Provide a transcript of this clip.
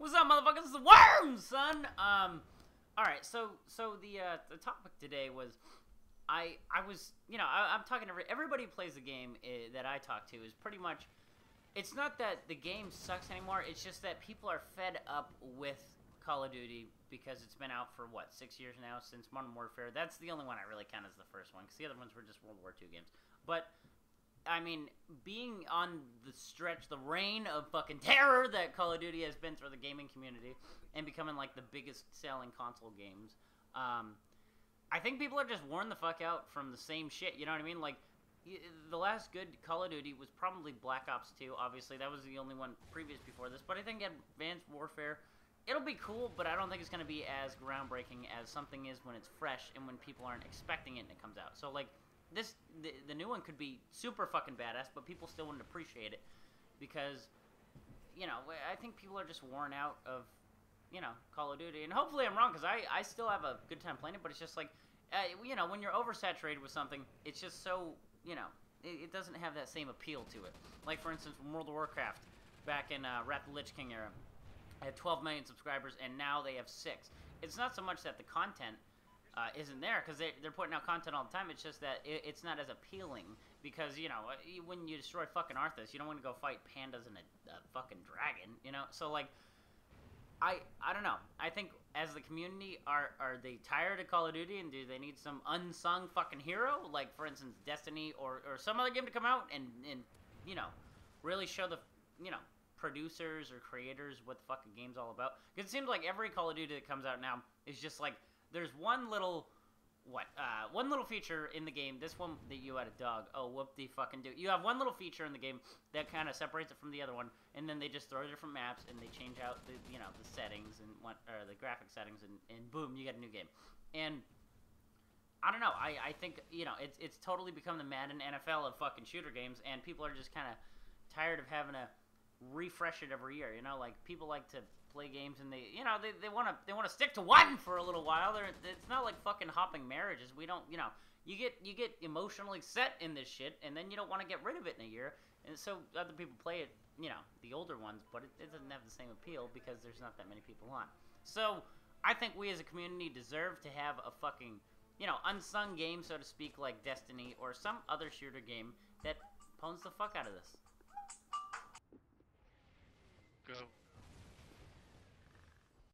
What's up, motherfuckers? It's the Worm, son. Alright, so the topic today was, I was, I'm talking to everybody who plays the game that I talk to is pretty much, it's not that the game sucks anymore, it's just that people are fed up with Call of Duty because it's been out for, what, 6 years now since Modern Warfare. That's the only one I really count as the first one, because the other ones were just World War II games. But I mean, being on the stretch, the reign of fucking terror that Call of Duty has been through the gaming community, and becoming like the biggest selling console games, I think people are just worn the fuck out from the same shit, you know what I mean? Like, the last good Call of Duty was probably Black Ops 2, obviously, that was the only one previous before this, but I think Advanced Warfare, it'll be cool, but I don't think it's going to be as groundbreaking as something is when it's fresh, and when people aren't expecting it and it comes out. So, like, the new one could be super fucking badass, but people still wouldn't appreciate it because, I think people are just worn out of, Call of Duty. And hopefully I'm wrong, because I still have a good time playing it, but it's just like, when you're oversaturated with something, it's just so, it doesn't have that same appeal to it. Like, for instance, from World of Warcraft, back in Wrath of the Lich King era, I had 12 million subscribers, and now they have 6. It's not so much that the content isn't there, because they're putting out content all the time. It's just that it's not as appealing, because, when you destroy fucking Arthas, you don't want to go fight pandas and a fucking dragon, So, like, I don't know. I think, as the community, are they tired of Call of Duty, and do they need some unsung fucking hero? Like, for instance, Destiny, or some other game to come out and really show the, producers or creators what the fucking game's all about? Because it seems like every Call of Duty that comes out now is just like, there's one little feature in the game. This one that you had a dog. Oh, whoop-de-fucking-do. You have one little feature in the game that kind of separates it from the other one, and then they just throw different maps, and they change out the, the settings, and the graphic settings, and boom, you get a new game. And I don't know. I think, it's totally become the Madden NFL of fucking shooter games, and people are just kind of tired of having to refresh it every year, like, people like to play games, and they want to stick to one for a little while. It's not like fucking hopping marriages. We don't, you get emotionally set in this shit, and then you don't want to get rid of it in a year, and so other people play it, the older ones, but it doesn't have the same appeal because there's not that many people on. So I think we as a community deserve to have a fucking, unsung game, so to speak, like Destiny or some other shooter game that pwns the fuck out of this. Go.